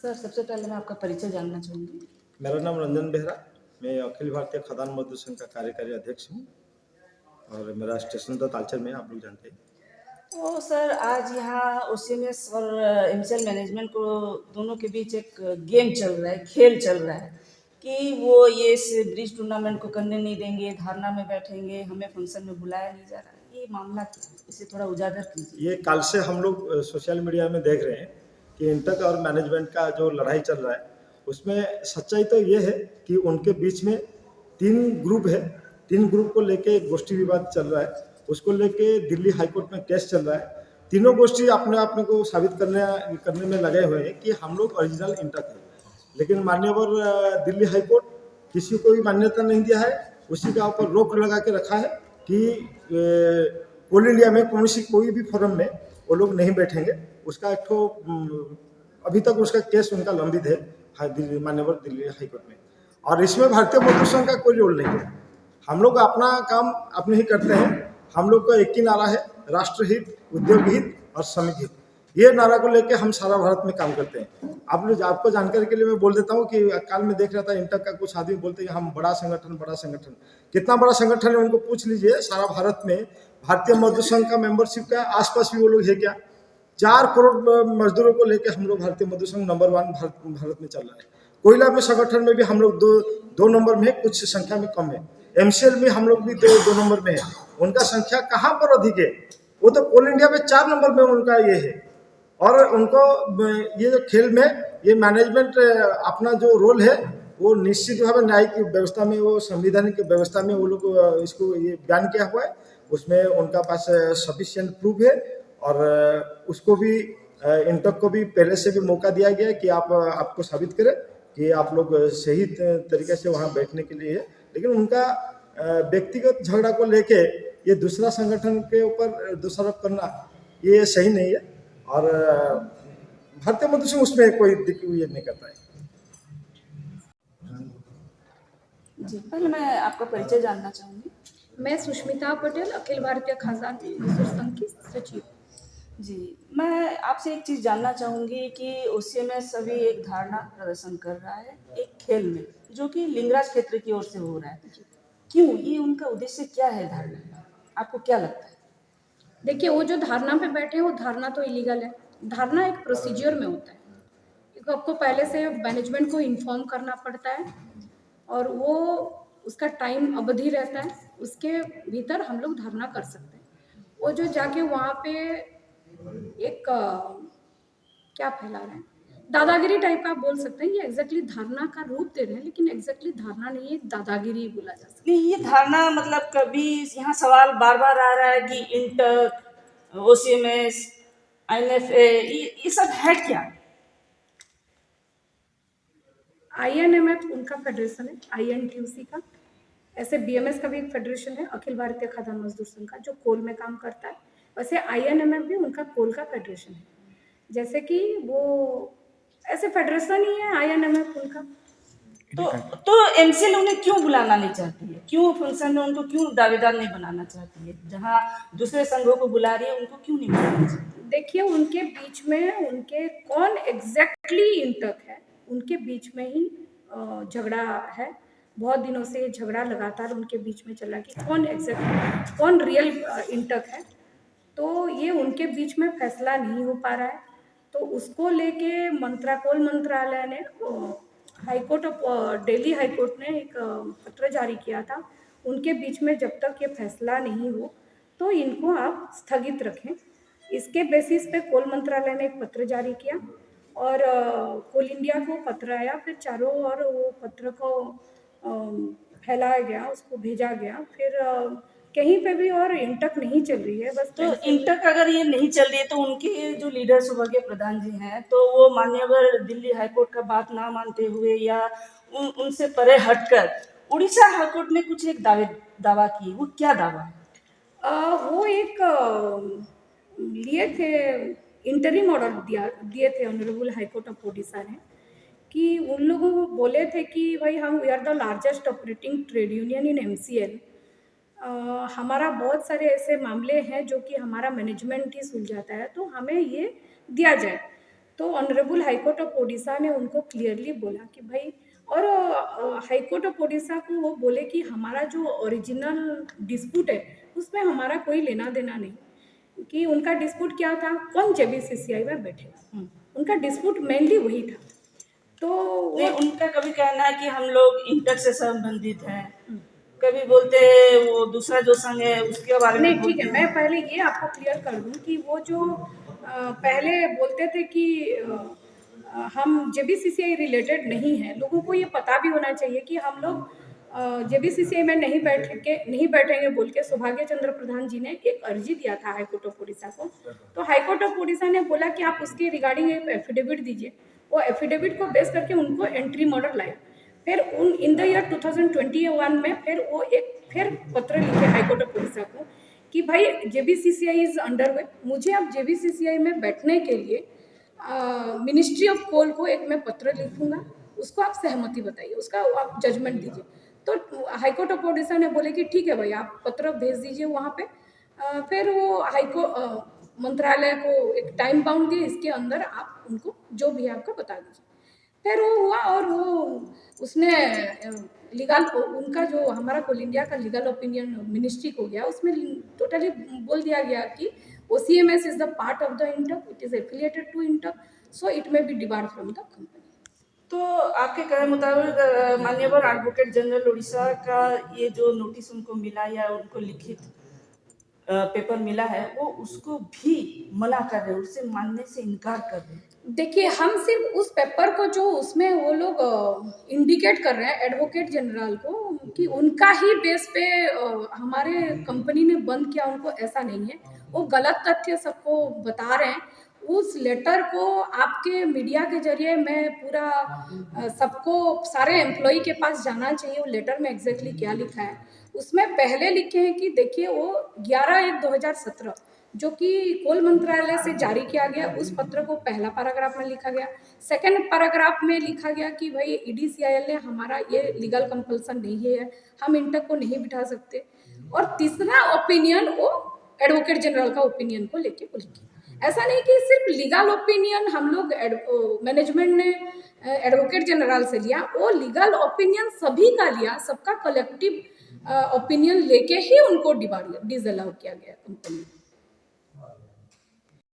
Sir, सबसे पहले मैं आपका परिचय जानना चाहूँगी। मेरा नाम रंजन बेहरा। मैं अखिल भारतीय खदान मजदूर संघ का कार्यकारी अध्यक्ष हूँ और मेरा स्टेशन तो तालचर में है, आप लोग जानते हैं। तो सर, आज यहाँ ओसीएमएस और एमसीएल मैनेजमेंट को दोनों के बीच एक गेम चल रहा है, खेल चल रहा है कि वो ये इस ब्रिज टूर्नामेंट को करने नहीं देंगे, धरना में बैठेंगे, हमें फंक्शन में बुलाया नहीं जा रहा है। ये मामला क्या है? इसे थोड़ा उजागर कीजिए। ये कल से हम लोग सोशल मीडिया में देख रहे हैं कि इंटक और मैनेजमेंट का जो लड़ाई चल रहा है, उसमें सच्चाई तो ये है कि उनके बीच में 3 ग्रुप है। 3 ग्रुप को लेके एक गोष्ठी विवाद चल रहा है। उसको लेके दिल्ली हाईकोर्ट में केस चल रहा है। तीनों गोष्ठी अपने को साबित करने में लगे हुए हैं कि हम लोग ओरिजिनल इंटक है। लेकिन मान्यवर दिल्ली हाईकोर्ट किसी को भी मान्यता नहीं दिया है। उसी का ऊपर रोक लगा के रखा है कि ऑल इंडिया में कोई भी फोरम में वो लोग नहीं बैठेंगे। उसका एक ठो अभी तक उसका केस उनका लंबित है मान्यवर दिल्ली हाईकोर्ट में। और इसमें भारतीय मजदूर संघ का कोई रोल नहीं है। हम लोग अपना काम अपने ही करते हैं। हम लोग का एक ही नारा है, राष्ट्रहित, उद्योग हित और श्रमिक हित। ये नारा को लेके हम सारा भारत में काम करते हैं। आपको जानकारी के लिए मैं बोल देता हूँ कि काल में देख रहा था इंटक का कुछ आदमी बोलते हैं हम बड़ा संगठन। कितना बड़ा संगठन है उनको पूछ लीजिए। सारा भारत में भारतीय मजदूर संघ का मेंबरशिप का आसपास भी वो लोग है क्या? 4 करोड़ मजदूरों को लेकर हम लोग भारतीय मजदूर संघ नंबर 1 भारत में चल रहा है। कोयला में संगठन में भी हम लोग दो नंबर में है, कुछ संख्या में कम है। एमसीएल में हम लोग भी दो नंबर में है। उनका संख्या कहाँ पर अधिक है? वो तो ऑल इंडिया में 4 नंबर में उनका ये है। और उनको ये जो खेल में ये मैनेजमेंट अपना जो रोल है वो निश्चित भाव न्यायिक व्यवस्था में, वो संविधानिक व्यवस्था में वो लोग इसको ये बयान किया हुआ है। उसमें उनका पास सफिशिएंट प्रूफ है और उसको भी इंटक को भी पहले से भी मौका दिया गया है कि आपको साबित करें कि आप लोग सही तरीके से वहाँ बैठने के लिए है। लेकिन उनका व्यक्तिगत झगड़ा को लेके ये दूसरा संगठन के ऊपर दोषारोप करना ये सही नहीं है। और भारतीय मजदूर संघ उसमें कोई ये नहीं करता है। जी, पहले मैं आपका परिचय जानना चाहूँगी। मैं सुष्मिता पटेल, अखिल भारतीय खदान मजदूर संघ की सचिव। जी, मैं आपसे एक चीज़ जानना चाहूँगी कि ओसीएमएस अभी एक धारणा प्रदर्शन कर रहा है एक खेल में, जो कि लिंगराज क्षेत्र की ओर से हो रहा है। क्यों? ये उनका उद्देश्य क्या है धारणा का? आपको क्या लगता है? देखिए, वो जो धारणा पे बैठे हैं वो धारणा तो इलीगल है। धारणा एक प्रोसीजर में होता है। आपको पहले से मैनेजमेंट को इन्फॉर्म करना पड़ता है और वो उसका टाइम अवधि रहता है, उसके भीतर हम लोग धरना कर सकते हैं। वो जो जाके वहाँ पे एक क्या फैला रहे हैं, दादागिरी टाइप का आप बोल सकते हैं। ये एग्जैक्टली धारणा का रूप दे रहे हैं, लेकिन एग्जैक्टली धारणा नहीं है, दादागिरी बोला जा सकता है। नहीं, ये धारणा मतलब कभी यहाँ सवाल बार बार आ रहा है कि इंटक, ओसीएमएस, आईएनएफए, ये सब है क्या? आईएनएमएफ उनका फेडरेशन है, आईएनटीयूसी का। ऐसे बीएमएस का भी एक फेडरेशन है, अखिल भारतीय खदान मजदूर संघ का, जो कोल में काम करता है। वैसे आईएनएमएफ भी उनका कोल का फेडरेशन है। जैसे कि वो ऐसे फेडरेशन ही है आईएनएमएफ उनका। तो एमसीएल उन्हें क्यों बुलाना नहीं चाहती है? क्यों फंक्शन में उनको क्यों दावेदार नहीं बनाना चाहती है? जहाँ दूसरे संघों को बुला रही है, उनको क्यों नहीं बुलाना चाहती? देखिए, उनके बीच में उनके कौन एग्जैक्टली इंटक है, उनके बीच में ही झगड़ा है। बहुत दिनों से झगड़ा लगातार उनके बीच में चला कि कौन रियल इंटक है। तो ये उनके बीच में फैसला नहीं हो पा रहा है। तो उसको लेके कोल मंत्रालय ने हाईकोर्ट ऑफ दिल्ली हाईकोर्ट ने एक पत्र जारी किया था। उनके बीच में जब तक ये फैसला नहीं हो तो इनको आप स्थगित रखें। इसके बेसिस पे कोल मंत्रालय ने एक पत्र जारी किया और कोल इंडिया को पत्र आया। फिर चारों ओर वो पत्र को फैलाया गया, उसको भेजा गया। फिर कहीं पे भी और इंटक नहीं चल रही है। बस तो इंटक अगर ये नहीं चल रही है तो उनके जो लीडर सौभाग्य प्रधान जी हैं, तो वो माननीय दिल्ली हाईकोर्ट का बात ना मानते हुए या उनसे परे हटकर उड़ीसा हाईकोर्ट में कुछ एक दावा की। वो क्या दावा है? वो एक लिए थे, इंटरिम ऑर्डर दिए थे ऑनरेबल हाईकोर्ट ऑफ ओडिशा ने, कि उन लोगों को बोले थे कि भाई हम we are the largest operating trade union in MCL. हमारा बहुत सारे ऐसे मामले हैं जो कि हमारा मैनेजमेंट ही सुलझाता है, तो हमें ये दिया जाए। तो honourable high court of Odisha ने उनको क्लियरली बोला कि भाई, और हाई कोर्ट ऑफ ओडिशा को वो बोले कि हमारा जो ओरिजिनल डिस्प्यूट है उसमें हमारा कोई लेना देना नहीं, कि उनका डिस्प्यूट क्या था, कौन जेबीसीसीआई में बैठेगा, उनका डिस्प्यूट मेनली वही था। तो नहीं, उनका कभी कहना है कि हम लोग इंटर से संबंधित हैं, कभी बोलते हैं वो दूसरा जो संघ है उसके बारे में नहीं, ठीक बोलते है, हैं। मैं पहले ये आपको क्लियर कर दूं कि वो जो पहले बोलते थे कि हम जेबीसीसीआई रिलेटेड नहीं है, लोगों को ये पता भी होना चाहिए कि हम लोग जेबीसीसीआई में नहीं बैठेंगे बोल के सौभाग्य चंद्र प्रधान जी ने एक अर्जी दिया था हाई कोर्ट ऑफ उड़ीसा को। तो हाई कोर्ट ऑफ उड़ीसा ने बोला कि आप उसके रिगार्डिंग एक एफिडेविट दीजिए। वो एफिडेविट को बेस करके उनको एंट्री मॉडल लाया। फिर इन द ईयर 2021 में फिर पत्र लिखे हाई कोर्ट ऑफ उड़ीसा को कि भाई जेबीसीसीआई इज अंडर, मुझे अब जेबीसीसीआई में बैठने के लिए मिनिस्ट्री ऑफ कोल को एक मैं पत्र लिखूंगा, उसको आप सहमति बताइए, उसका आप जजमेंट दीजिए। तो हाई कोर्ट ऑफ ओडिशा ने बोले कि ठीक है भाई, आप पत्र भेज दीजिए वहाँ पे। फिर वो मंत्रालय को एक टाइम बाउंड दिए, इसके अंदर आप उनको जो भी है आपका बता दीजिए। फिर वो हुआ और वो उसने लीगल, उनका जो हमारा कोल इंडिया का लीगल ओपिनियन मिनिस्ट्री को गया, उसमें टोटली बोल दिया गया कि OCMS is the part of the INTEC, it is affiliated to INTEC, so it may be debarred from the company. तो आपके कहने मुताबिक माननीय एडवोकेट जनरल उड़ीसा का ये जो नोटिस उनको मिला या उनको लिखित पेपर मिला है, वो उसको भी मना कर रहे हैं, उससे मानने से इनकार कर रहे हैं। देखिए, हम सिर्फ उस पेपर को जो उसमें वो लोग इंडिकेट कर रहे हैं एडवोकेट जनरल को कि उनका ही बेस पे हमारे कंपनी ने बंद किया, उनको ऐसा नहीं है। वो गलत तथ्य सबको बता रहे हैं। उस लेटर को आपके मीडिया के जरिए मैं पूरा सबको, सारे एम्प्लॉय के पास जाना चाहिए वो लेटर में एग्जैक्टली क्या लिखा है। उसमें पहले लिखे हैं कि देखिए वो 11/1/2017 जो कि कोल मंत्रालय से जारी किया गया, उस पत्र को पहला पैराग्राफ में लिखा गया। सेकंड पैराग्राफ में लिखा गया कि भाई EDCIL ने हमारा ये लीगल कंपल्सन नहीं है, हम इंटक को नहीं बिठा सकते। और तीसरा ओपिनियन वो एडवोकेट जनरल का ओपिनियन को लेके वो लिखी। ऐसा नहीं कि सिर्फ लीगल ओपिनियन हम लोग मैनेजमेंट ने एडवोकेट जनरल से लिया, वो लीगल ओपिनियन सभी का लिया, सबका कलेक्टिव ओपिनियन लेके ही उनको डिसअलाउ किया गया कंपनी।